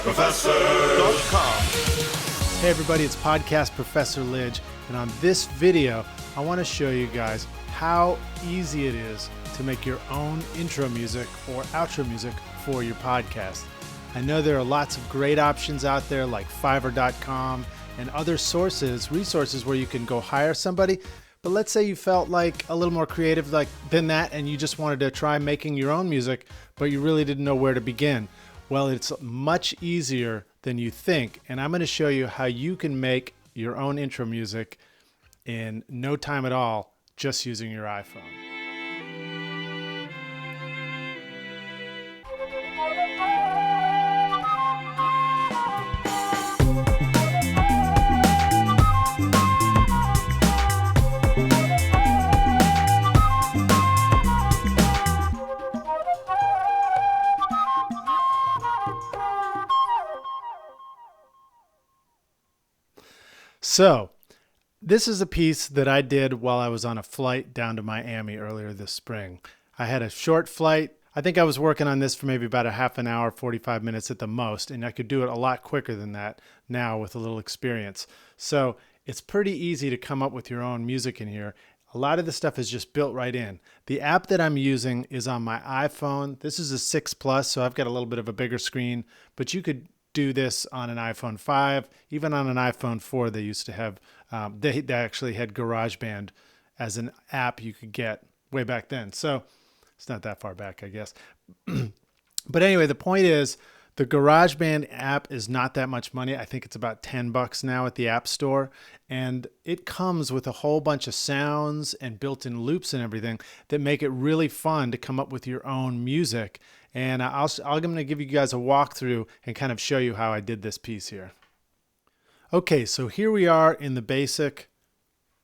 ProfessorLij.com. Hey everybody, it's Podcast Professor Lij, and on this video, I want to show you guys how easy it is to make your own intro music or outro music for your podcast. I know there are lots of great options out there like Fiverr.com and other resources where you can go hire somebody. But let's say you felt like a little more creative than that and you just wanted to try making your own music, but you really didn't know where to begin. Well, it's much easier than you think, and I'm going to show you how you can make your own intro music in no time at all just using your iPhone. So, this is a piece that I did while I was on a flight down to Miami earlier this spring. I had a short flight. I think I was working on this for maybe about a half an hour, 45 minutes at the most, and I could do it a lot quicker than that now with a little experience. So it's pretty easy to come up with your own music in here. A lot of the stuff is just built right in. The app that I'm using is on my iPhone. This is a 6 Plus, so I've got a little bit of a bigger screen, but you could do this on an iPhone 5, even on an iPhone 4. They used to have, they actually had Garageband as an app you could get way back then. So it's not that far back, I guess. But anyway, the point is the Garageband app is not that much money. I think it's about $10 now at the App Store. And it comes with a whole bunch of sounds and built-in loops and everything that make it really fun to come up with your own music. And I'm going to give you guys a walkthrough and kind of show you how I did this piece here. Okay, so here we are in the basic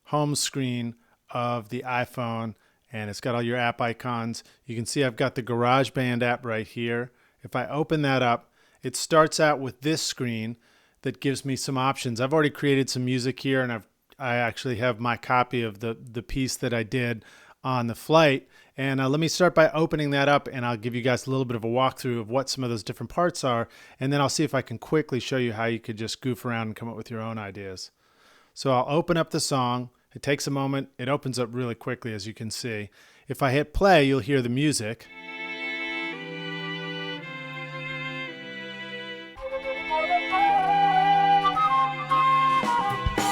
home screen of the iPhone, and it's got all your app icons. You can see I've got the GarageBand app right here. If I open that up, it starts out with this screen that gives me some options. I've already created some music here, and I actually have my copy of the piece that I did on the flight. And let me start by opening that up, and I'll give you guys a little bit of a walkthrough of what some of those different parts are, and then I'll see if I can quickly show you how you could just goof around and come up with your own ideas. So I'll open up the song. It takes a moment. It opens up really quickly, as you can see. If I hit play, you'll hear the music.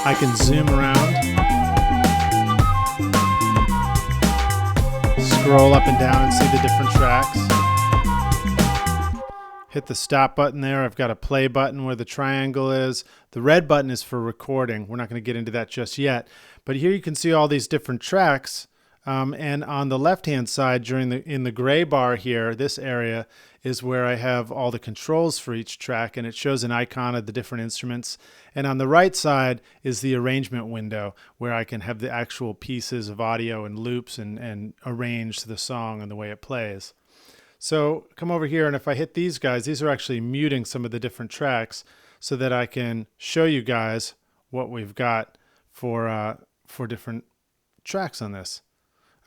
I can zoom around, scroll up and down and see the different tracks. Hit the stop button there. I've got a play button where the triangle is. The red button is for recording. We're not going to get into that just yet. But here you can see all these different tracks. And on the left-hand side, in the gray bar here, this area is where I have all the controls for each track, and it shows an icon of the different instruments. And on the right side is the arrangement window, where I can have the actual pieces of audio and loops and arrange the song and the way it plays. So come over here, and if I hit these guys, these are actually muting some of the different tracks so that I can show you guys what we've got for different tracks on this.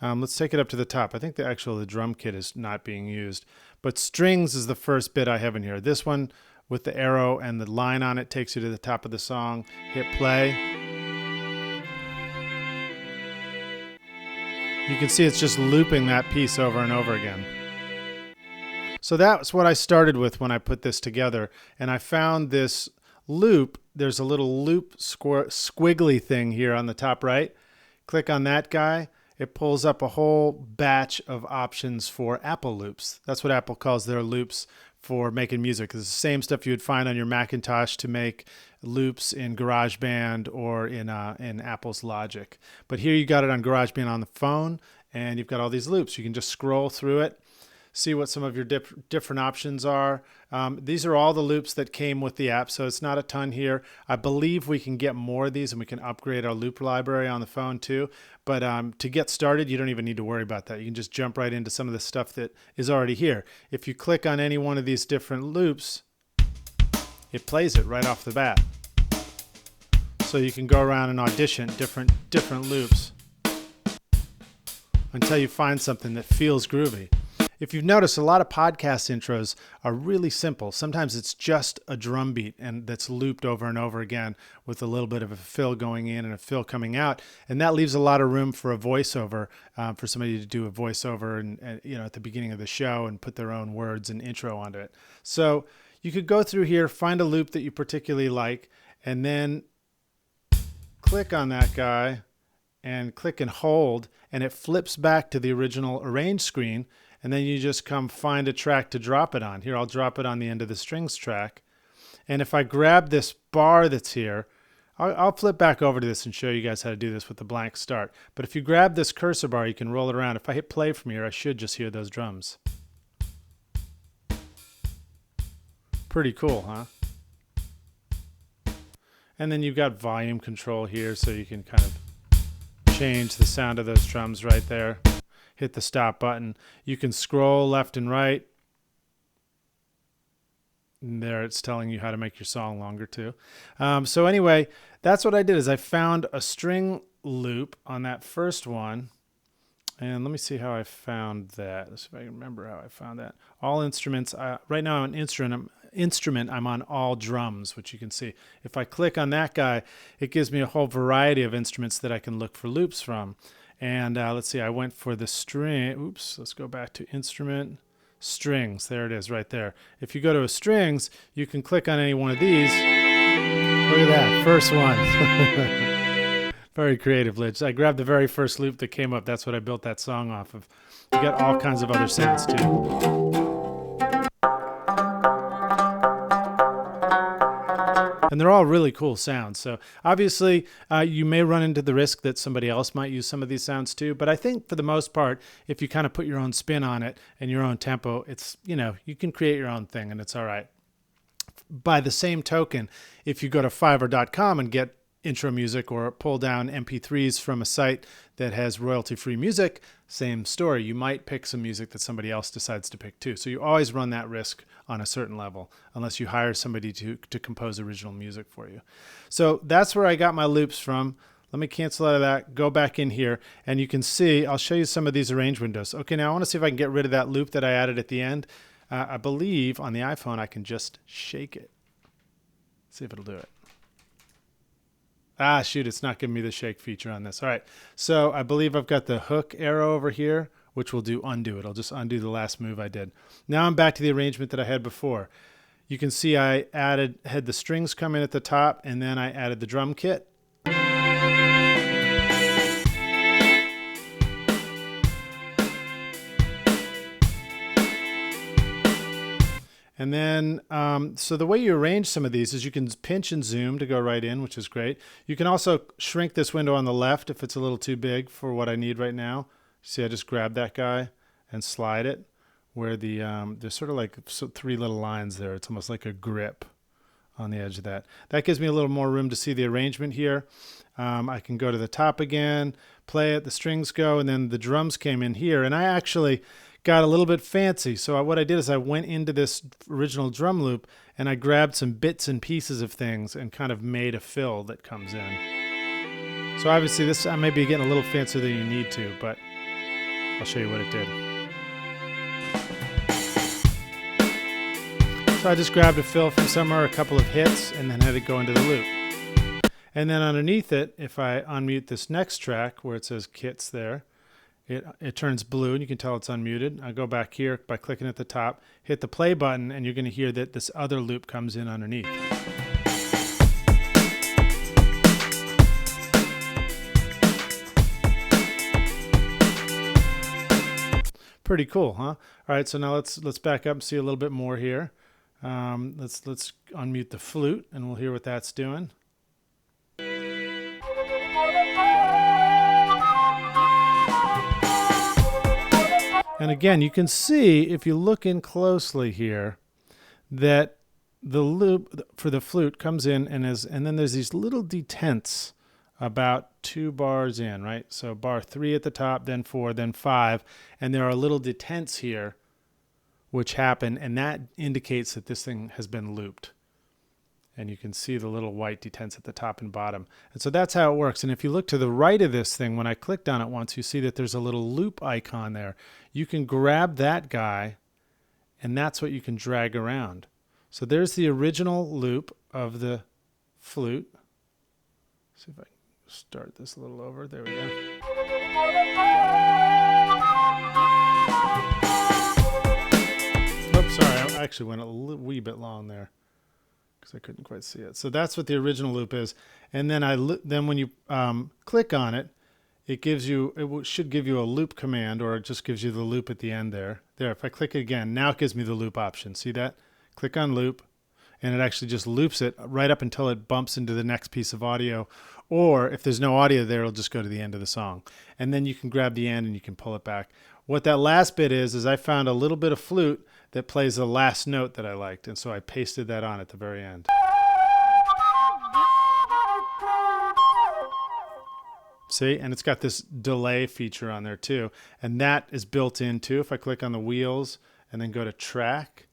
Let's take it up to the top. I think the drum kit is not being used. But strings is the first bit I have in here. This one with the arrow and the line on it takes you to the top of the song. Hit play. You can see it's just looping that piece over and over again. So that's what I started with when I put this together. And I found this loop. There's a little loop squiggly thing here on the top right. Click on that guy. It pulls up a whole batch of options for Apple loops. That's what Apple calls their loops for making music. It's the same stuff you would find on your Macintosh to make loops in GarageBand or in Apple's Logic. But here you got it on GarageBand on the phone, and you've got all these loops. You can just scroll through it, see what some of your different options are. These are all the loops that came with the app, so it's not a ton here. I believe we can get more of these, and we can upgrade our loop library on the phone too. But to get started, you don't even need to worry about that. You can just jump right into some of the stuff that is already here. If you click on any one of these different loops, it plays it right off the bat. So you can go around and audition different loops until you find something that feels groovy. if you've noticed, a lot of podcast intros are really simple. Sometimes it's just a drum beat and that's looped over and over again with a little bit of a fill going in and a fill coming out. And that leaves a lot of room for a voiceover, for somebody to do a voiceover and at the beginning of the show and put their own words and intro onto it. So you could go through here, find a loop that you particularly like, and then click on that guy and click and hold, and it flips back to the original arrange screen. And then you just come find a track to drop it on. Here, I'll drop it on the end of the strings track. And if I grab this bar that's here, I'll flip back over to this and show you guys how to do this with the blank start. But if you grab this cursor bar, you can roll it around. If I hit play from here, I should just hear those drums. Pretty cool, huh? And then you've got volume control here, so you can kind of change the sound of those drums right there. Hit the stop button. You can scroll left and right. And there it's telling you how to make your song longer too. So anyway, that's what I did is I found a string loop on that first one. And let me see how I found that. Let's see if I can remember how I found that. All instruments. Right now I'm an instrument. I'm on all drums, which you can see. If I click on that guy, it gives me a whole variety of instruments that I can look for loops from. And let's see, I went for the string. Oops, let's go back to instrument, strings. There it is right there. If you go to a strings, you can click on any one of these. Look at that, first one. Very creative, Lij. I grabbed the very first loop that came up. That's what I built that song off of. You got all kinds of other sounds too. And they're all really cool sounds. So obviously, you may run into the risk that somebody else might use some of these sounds too. But I think for the most part, if you kind of put your own spin on it and your own tempo, it's, you can create your own thing and it's all right. By the same token, if you go to Fiverr.com and get intro music or pull down MP3s from a site that has royalty-free music, same story. You might pick some music that somebody else decides to pick too. So you always run that risk on a certain level unless you hire somebody to compose original music for you. So that's where I got my loops from. Let me cancel out of that, go back in here, and you can see, I'll show you some of these arrange windows. Okay, now I want to see if I can get rid of that loop that I added at the end. I believe on the iPhone I can just shake it. See if it'll do it. Ah, shoot, it's not giving me the shake feature on this. All right, so I believe I've got the hook arrow over here, which will do undo. It'll just undo the last move I did. Now I'm back to the arrangement that I had before. You can see I had the strings come in at the top, and then I added the drum kit. And then, so the way you arrange some of these is you can pinch and zoom to go right in, which is great. You can also shrink this window on the left if it's a little too big for what I need right now. See, I just grab that guy and slide it where there's sort of like three little lines there. It's almost like a grip on the edge of that. That gives me a little more room to see the arrangement here. I can go to the top again, play it, the strings go, and then the drums came in here. And I actually got a little bit fancy. So what I did is I went into this original drum loop and I grabbed some bits and pieces of things and kind of made a fill that comes in. So obviously this, I may be getting a little fancier than you need to, but I'll show you what it did. So I just grabbed a fill from somewhere, a couple of hits, and then had it go into the loop. And then underneath it, if I unmute this next track where it says kits there, it turns blue and you can tell it's unmuted. I go back here by clicking at the top, hit the play button, and you're going to hear that this other loop comes in underneath. Pretty cool, huh? All right, so now let's back up and see a little bit more here. Let's unmute the flute and we'll hear what that's doing. And again, you can see, if you look in closely here, that the loop for the flute comes in and then there's these little detents about 2 bars in, right? So bar 3 at the top, then 4, then 5, and there are little detents here which happen, and that indicates that this thing has been looped. And you can see the little white detents at the top and bottom. And so that's how it works. And if you look to the right of this thing, when I clicked on it once, you see that there's a little loop icon there. You can grab that guy, and that's what you can drag around. So there's the original loop of the flute. See if I can start this a little over. There we go. Oops, sorry. I actually went a wee bit long there, because I couldn't quite see it. So that's what the original loop is. And then then when you click on it, it should give you a loop command, or it just gives you the loop at the end there. There, if I click it again, now it gives me the loop option. See that? Click on loop, and it actually just loops it right up until it bumps into the next piece of audio. Or if there's no audio there, it'll just go to the end of the song. And then you can grab the end and you can pull it back. What that last bit is I found a little bit of flute that plays the last note that I liked, and so I pasted that on at the very end. See, and it's got this delay feature on there too, and that is built in too. If I click on the wheels and then go to track,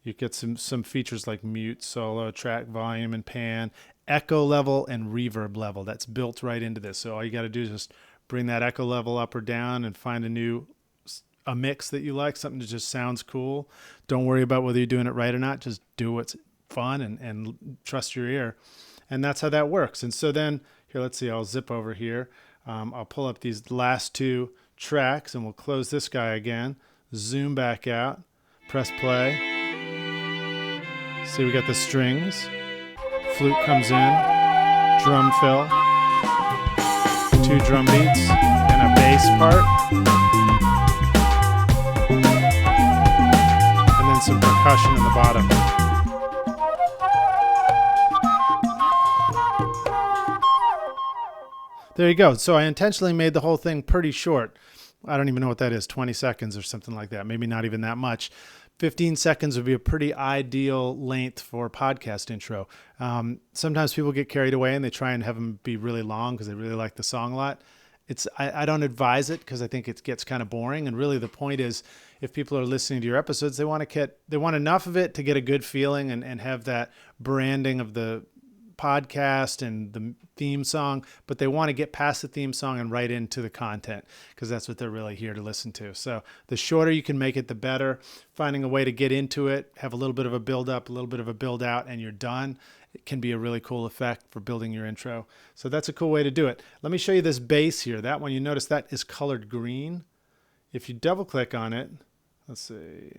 you get some features like mute, solo, track volume and pan, echo level, and reverb level. That's built right into this. So all you got to do is just bring that echo level up or down and find a mix that you like, something that just sounds cool. Don't worry about whether you're doing it right or not. Just do what's fun and trust your ear. And that's how that works. And so then, here, let's see, I'll zip over here. I'll pull up these last two tracks, and we'll close this guy again. Zoom back out. Press play. See, we got the strings. Flute comes in. Drum fill. 2 drum beats and a bass part. And then some percussion in the bottom. There you go. So I intentionally made the whole thing pretty short. I don't even know what that is, 20 seconds or something like that. Maybe not even that much. 15 seconds would be a pretty ideal length for a podcast intro. Sometimes people get carried away and they try and have them be really long because they really like the song a lot. I don't advise it because I think it gets kind of boring. And really the point is, if people are listening to your episodes, they want enough of it to get a good feeling and have that branding of the podcast and the theme song, but they want to get past the theme song and right into the content because that's what they're really here to listen to. So the shorter you can make it, the better. Finding a way to get into it, have a little bit of a build up, a little bit of a build out, and you're done. It can be a really cool effect for building your intro. So that's a cool way to do it. Let me show you this bass here. That one, you notice that is colored green. If you double click on it, let's see.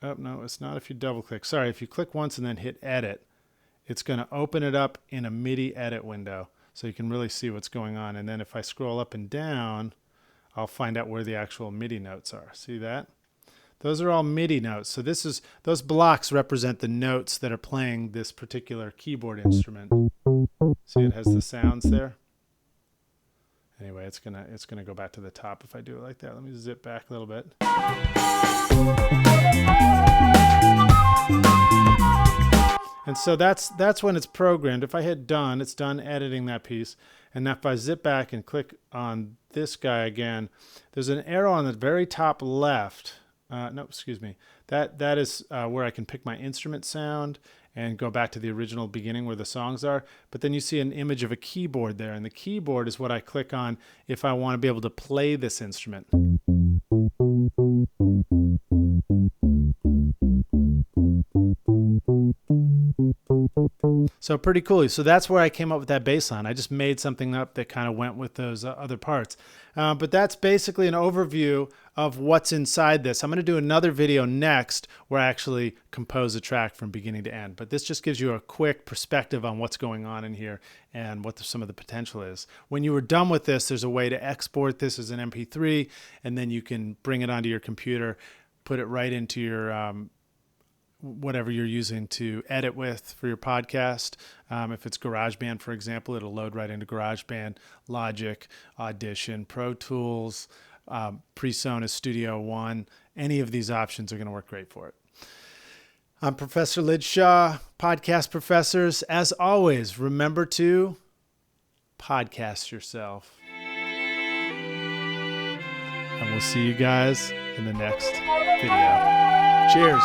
Oh, no, it's not if you double click. Sorry, if you click once and then hit edit, it's going to open it up in a Midi edit window so you can really see what's going on. And then if I scroll up and down, I'll find out where the actual Midi notes are. See that? Those are all Midi notes. So those blocks represent the notes that are playing this particular keyboard instrument. See, it has the sounds there. Anyway, it's gonna go back to the top if I do it like that. Let me zip back a little bit. And so that's when it's programmed. If I hit done, it's done editing that piece. And if I zip back and click on this guy again, there's an arrow on the very top left. No, excuse me. That is where I can pick my instrument sound and go back to the original beginning where the songs are. But then you see an image of a keyboard there, and the keyboard is what I click on if I want to be able to play this instrument. So pretty cool. So that's where I came up with that bass line. I just made something up that kind of went with those other parts. But that's basically an overview of what's inside this. I'm going to do another video next where I actually compose a track from beginning to end. But this just gives you a quick perspective on what's going on in here and what some of the potential is. When you were done with this, there's a way to export this as an MP3, and then you can bring it onto your computer, put it right into your whatever you're using to edit with for your podcast. If it's GarageBand, for example, it'll load right into GarageBand, Logic, Audition, Pro Tools, PreSonus Studio One. Any of these options are going to work great for it. I'm Professor Lij Shaw, podcast professors. As always, remember to podcast yourself. And we'll see you guys in the next video. Cheers.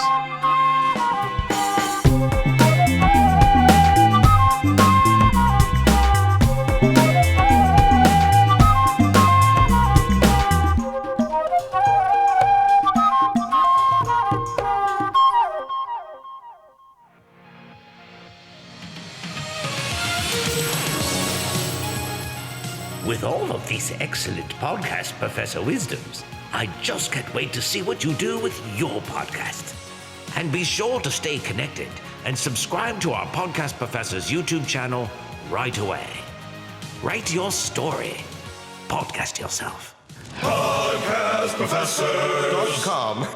With all of these excellent podcast Professor Wisdoms, I just can't wait to see what you do with your podcast. And be sure to stay connected and subscribe to our Podcast Professor's YouTube channel right away. Write your story. Podcast yourself. PodcastProfessor.com